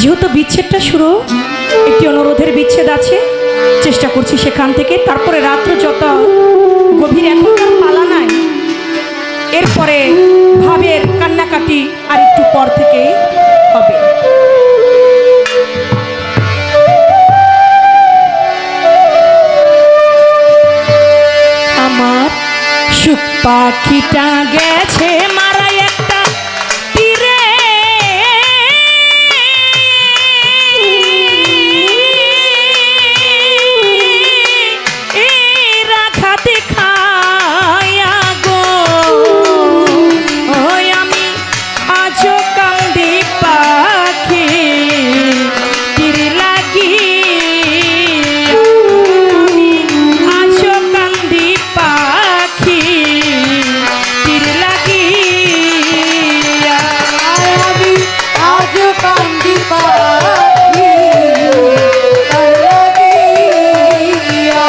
যেহেতু বিচ্ছেদটা শুরু, একটি অনুরোধের বিচ্ছেদ আছে, চেষ্টা করছি সেখান থেকে। তারপরে রাত্র যত গভীর, এখনকার পালা নাই, এরপরে ভাবের কান্নাকাটি আর একটু পর থেকে হবে। আমার সুখ পাখিটা গেছে মারা একটা তীরে, রাখাতে খায়া গো ওই আমি আজও কান্দি পাখি তীর লাগি, আজও কান্দি পাখি তীর লাগি, আমি আজও কান্দি পাখি তার লাগিয়া,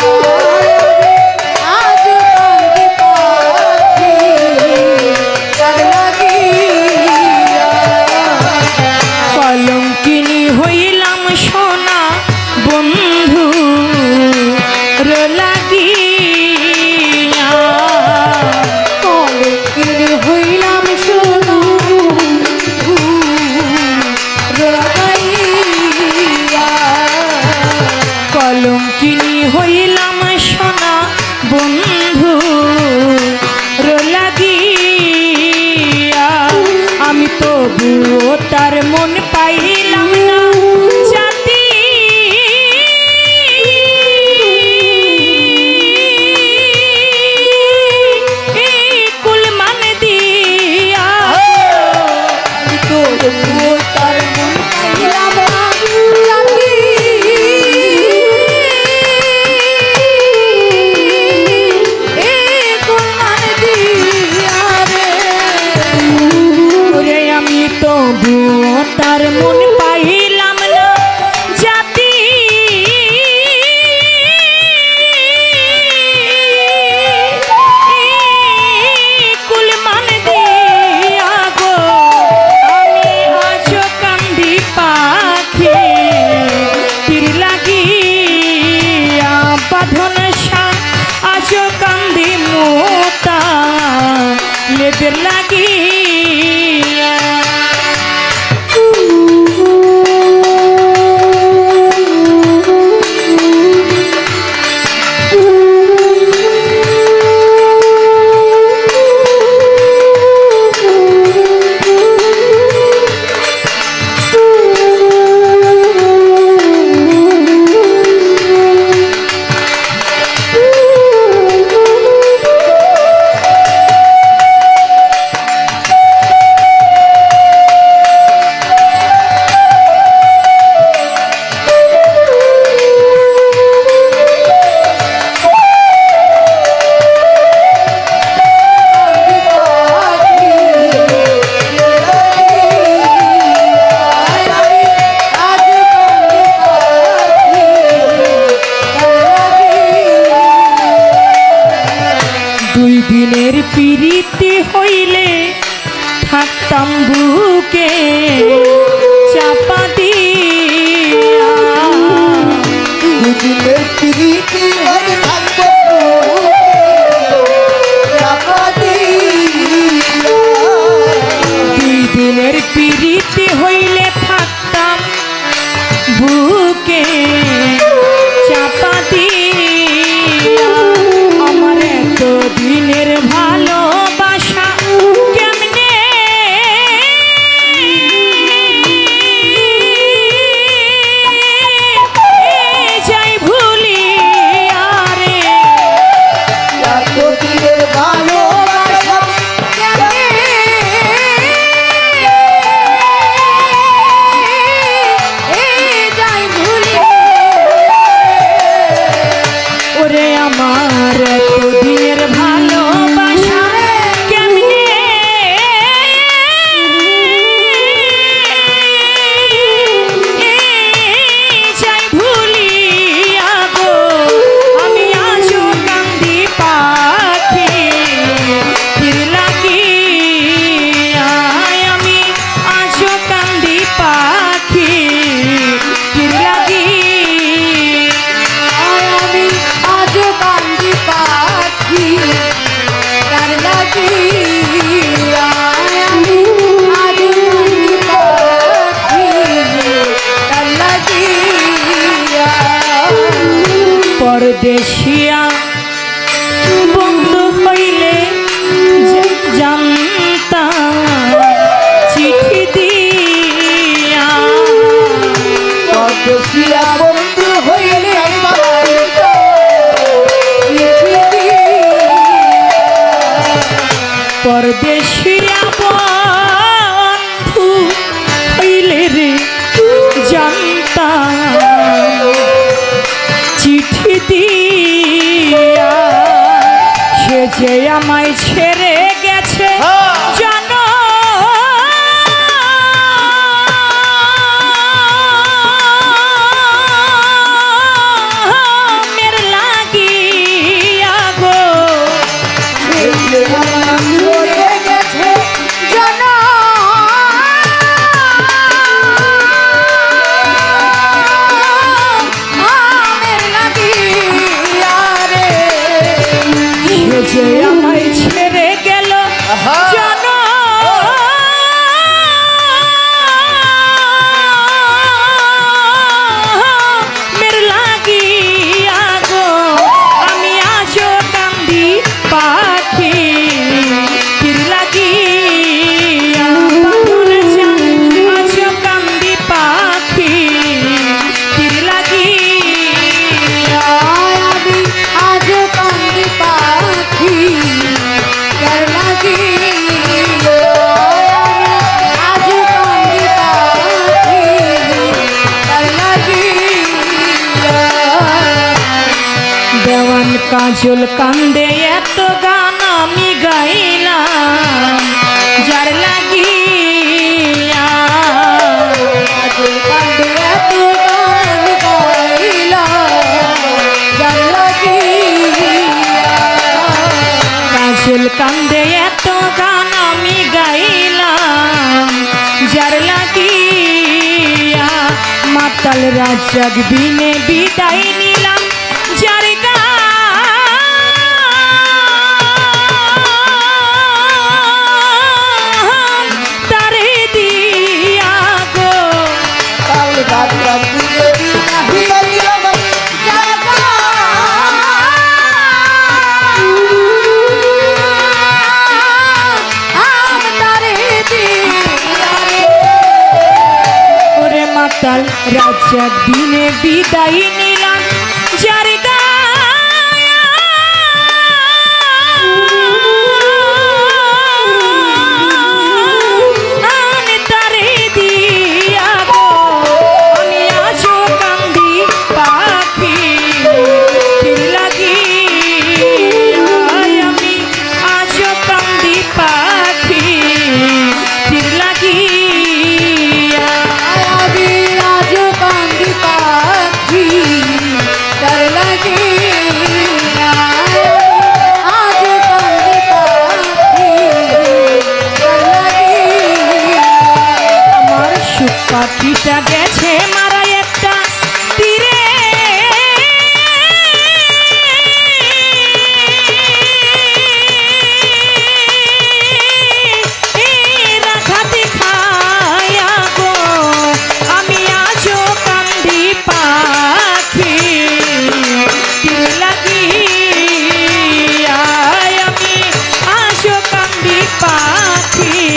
আজও কান্দি পাখি তার লাগিয়া। কলঙ্কিনী হইলাম সোনা বন্ধু লাগিয়া, কলঙ্কিনী হইলাম সোনা লাগাইয়া, কলঙ্কিনী হইলাম সোনা বন্ধু লাগিয়া, আমি তবুও তার মন পাইলাম না জাতি, কুলমান দিয়া আমি তো তার মন পাইলাম না জাতি, কুরবান দিয়া রে। ওরে আমি তবুও তার মন পাইলাম না জাতি, কুলমান দিয়া গো আমি আজও কান্দি পাখি তীর লাগিয়া, বাঁধন আজও কান্দি মোতা লেবের লাগিয়া। দুই দিনের পিরিতি হইলে থাকতাম বুকে চাপা দিয়া, দুদিনের প্রীতি হয়ে থাকবো চাপা দিয়া, দুই দিনের পিরিতি হইলে থাকতাম বুকে চাপা দিয়া, আমার এত দিনের ভালোবাসা কেমনে যাই ভুলিয়া রে, এত দিনের ভালোবাসা যাই ভুলি, পরদেশিয়া বন্ধু হইলে জানতাম চিঠি দিয়া পরদেশিয়া বন্ধু হইলে চিঠি দিয়া পরদেশিয়া বন্ধু হইলে রে জানতাম চিঠি দিয়া সে যে আমায় ছেড়ে গেছে জানো মের লাগিয়া গো চলে গেছে জানা আমের লাগিয়া রে সে যে আমায় ছেড়ে গেল জানো মের লাগিয়া গো আমি আজও কান্দি পাখি তীর লাগিয়া বাঁধন জান আজও কান্দি পাখি তীর লাগিয়া আমি আজ কান্দি পাখি তার লাগি আজ কান্দি পাখি তার লাগি দেওয়ান কাজল কান্দে এত গান আমি গাইলাম যার লাগিয়া আজ কান্দি এত গান গাইলাম যার লাগি কাজল কান্দে এত গান আমি গাইলাম যার লাগিয়া মাতাল রাজাক বিনে বিদায় নিলাম যার গান তারে দিয়া গো কাল রাত রাতে নাহি গেলাম জাগা আম তারে দিয়ারে ওরে মাতাল রাজা দিনে বিদায় নিলাম যার গান তারে দিয়া গো আমি আজও কান্দি পাখি তীর লাগিয়া আমি আজও কান্দি পাখি তীর লাগিয়া আমি আজ কান্দি পাখি তার লাগি আজ কান্দি পাখি তার লাগি আমার সুখ পাখিটা গেছে মারা একটা তীরে রাখাতে খায়া গো আমি আজও কান্দি পাখি তীর লাগিয়া আমি আজও কান্দি পাখি